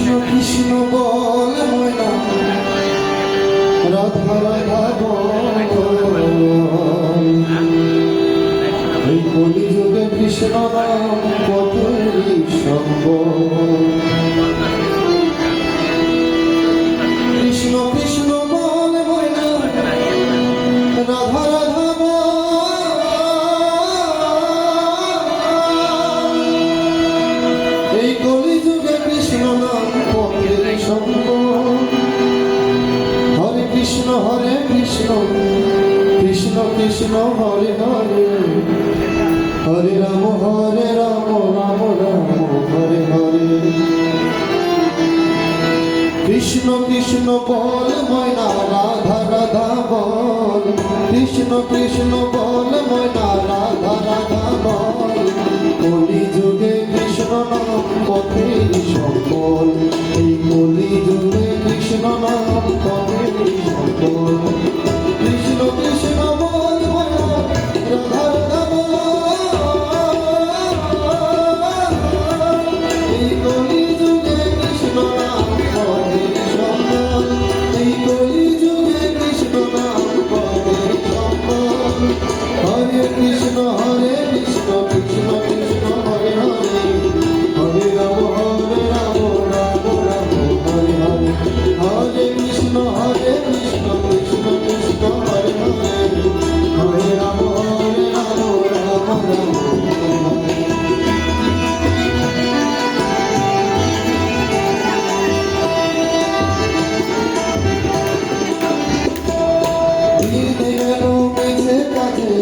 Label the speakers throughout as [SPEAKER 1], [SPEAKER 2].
[SPEAKER 1] কৃষ্ণ কৃষ্ণ বল ময়না রাধা রাধা বল এই কলিযুগে কৃষ্ণ নাম পথেরই সম্বল কৃষ্ণ কৃষ্ণ বল ময়না রাধা রাধা বল এই কলিযুগে কৃষ্ণ নাম পথেরই সম্বল হরে কৃষ্ণ কৃষ্ণ কৃষ্ণ হরে হরে হরে রাম রাম রাম হরে হরে কৃষ্ণ কৃষ্ণ বল ময়না রাধা রাধা বল কৃষ্ণ কৃষ্ণ বল ময়না রাধা রাধা বল কলিযুগে কৃষ্ণ নাম পথেরই সম্বল এই কলিযুগে কৃষ্ণ নাম পথেরই সম্বল কৃষ্ণ কৃষ্ণ বল ময়না রাধা রাধা বল এই কলিযুগে কৃষ্ণ নাম পথেরই সম্বল এই কলিযুগে কৃষ্ণ নাম পথেরই সম্বল হরে কৃষ্ণ কৃষ্ণ কৃষ্ণ হরে হরে হরে রাম রাম রাম হরে হরে হরে কৃষ্ণ কৃষ্ণ কৃষ্ণ হরে হরে হরে রাম রাম রাম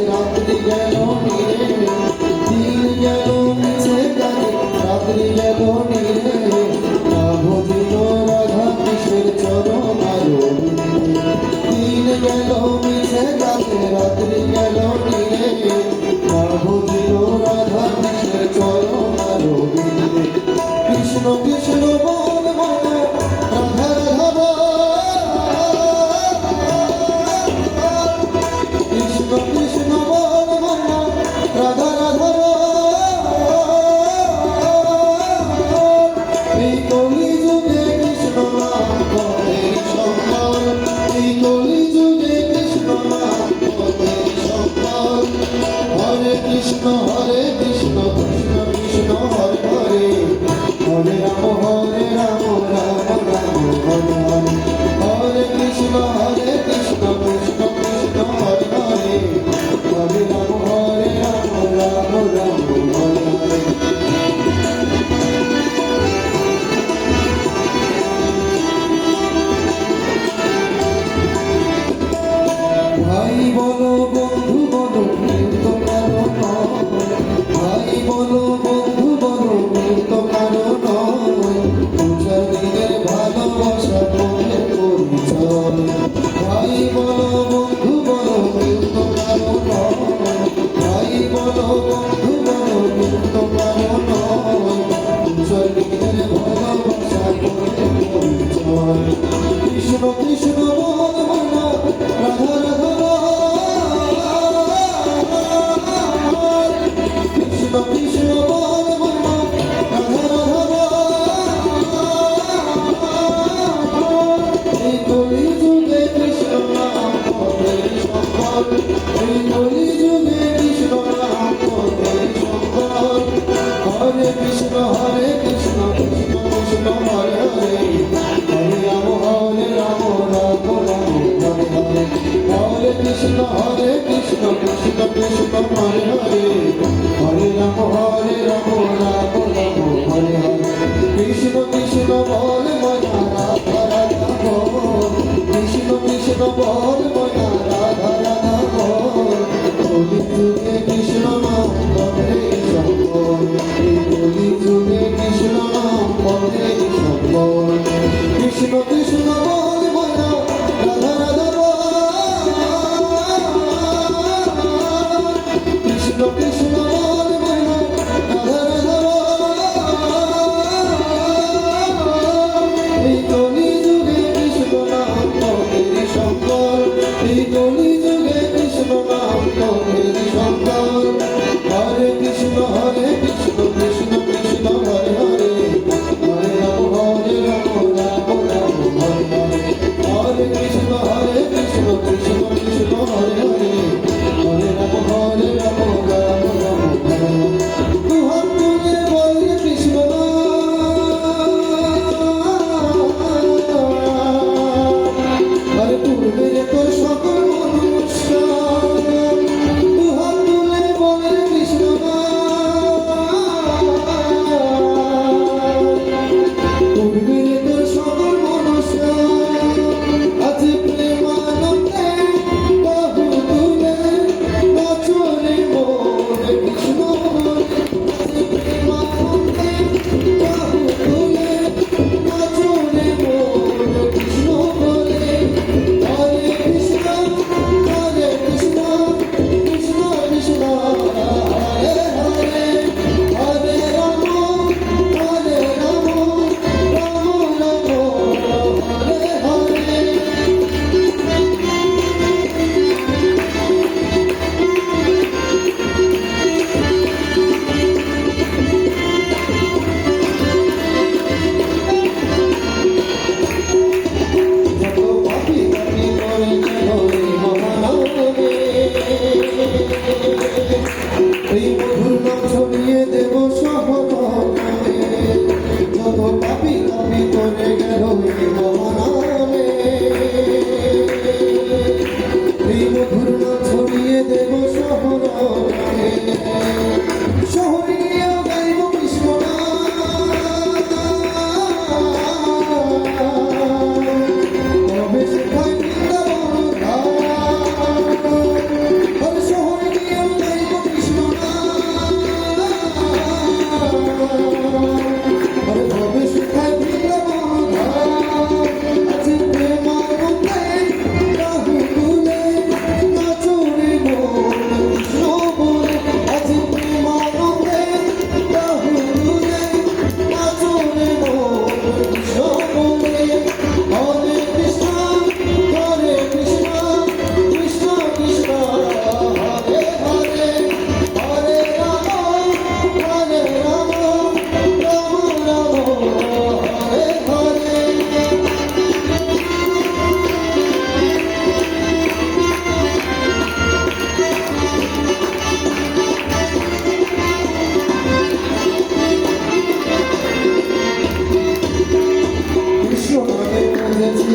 [SPEAKER 1] রাত্রি গেল নিরে দিন গেল মিছে কাজে রাত্রি গেল নিরে ভজিল রাধা কৃষ্ণের চরণ দিন গেল মিছে কাজে রাত্রি গেল নিরে ভজিল রাধা কৃষ্ণের চরণ কৃষ্ণ কৃষ্ণ বল ময়না রাধা রাধা কৃষ্ণ কৃষ্ণ বল ময়না রাধা রাধা এই কলিযুগে কৃষ্ণ নাম পথেরই সম্বল এই কলিযুগে কৃষ্ণ নাম পথেরই সম্বল হরে কৃষ্ণ কৃষ্ণ কৃষ্ণ হরে হরে হরে রাম রাম রাম হরে হরে হরে কৃষ্ণ কৃষ্ণ কৃষ্ণ হরে হরে হরে রাম রাম রাম হরে হরে ভাই বলো বন্ধু বলো মৃত কারণ ভাই বলো বন্ধু বলো মৃত কারণ পূজার দিনের ভালোবাসা প্রেমের পরিচয় ভাই বলো বন্ধু বলো মৃত কারণ ভাই বলো বন্ধু বলো মৃত কারণ পূজার দিনের ভালোবাসা প্রেমের পরিচয় কৃষ্ণ কৃষ্ণ বল ময়না রাধা রাধা কৃষ্ণ কৃষ্ণ বল ময়না রাধা রাধা এই কলিযুগে কৃষ্ণ নাম পথেরই সম্বল এই কলিযুগে কৃষ্ণ নাম পথেরই সম্বল হরে কৃষ্ণ কৃষ্ণ কৃষ্ণ হরে হরে হরে রাম রাম রাম হরে হরে হরে কৃষ্ণ কৃষ্ণ কৃষ্ণ হরে হরে হরে রাম রাম হরে হরে কৃষ্ণ কৃষ্ণ বল ময়না রাধা রাধা বল কৃষ্ণ কৃষ্ণ বল ময়না রাধা রাধা বল কলিযুগে কৃষ্ণ নাম পথেরই সম্বল এই কলিযুগে কৃষ্ণ নাম পথেরই সম্বল কৃষ্ণ কৃষ্ণ বল ময়না রাধা রাধা বল কৃষ্ণ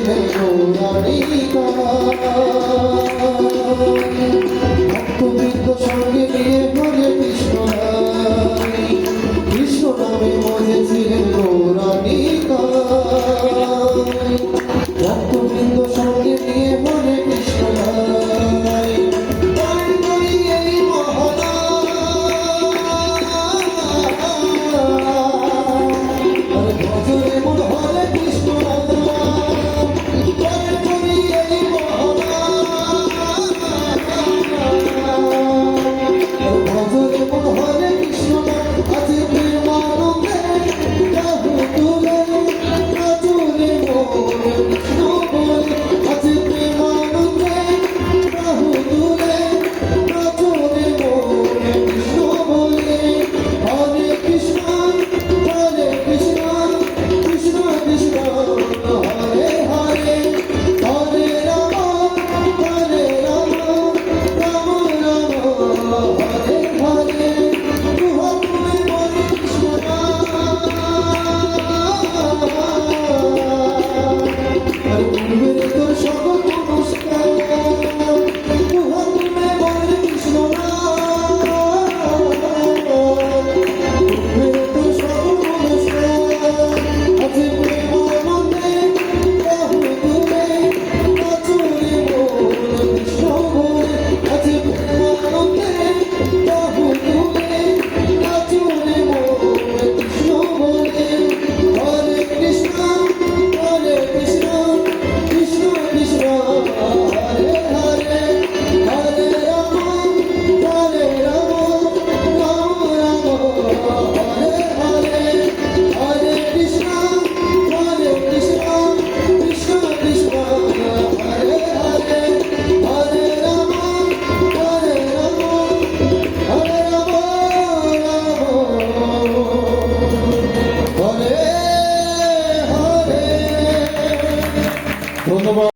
[SPEAKER 1] ছিলেন গৌরানিকা ভক্তবৃন্দ সঙ্গে নিয়ে হরে কৃষ্ণ গাই কৃষ্ণ নামে মজেছিলেন গৌরানিকা ভক্তবৃন্দ সঙ্গে নিয়ে হরে কৃষ্ণ গাই গান করি এই মহলা ভজরে মন হরে কৃষ্ণ গান করি এই মহলা ভজরে মন হরে কৃষ্ণ আজ প্রেমানন্দে রাহু তুলে নাচুরে মোর কৃষ্ণ বলে আজ প্রেমানন্দে রাহু তুলে নাচুরে মোর কৃষ্ণ বলে হরে কৃষ্ণ কৃষ্ণ কৃষ্ণ কৃষ্ণ হরে হরে হরে রাম রাম রাম হরে হরে তুহা তুমি হরে কৃষ্ণ আর পূর্বের তোর সকল নমস্কার তুহা তুমি হরে কৃষ্ণ পূর্বের তোর সকল নমস্কার আছে প্রেমানন্দে রাহু তুলে নাচুরে মোর কৃষ্ণ বলে আছে প্রেমানন্দে রাহু তুলে নাচুরে মোর কৃষ্ণ বলে হরে কৃষ্ণ কৃষ্ণ কৃষ্ণ হরে হরে হরে রাম রাম রাম হরে হরে হরে কৃষ্ণ কৃষ্ণ কৃষ্ণ কৃষ্ণ হরে হরে হরে রাম হরে রাম হরে হরে ধন্যবাদ।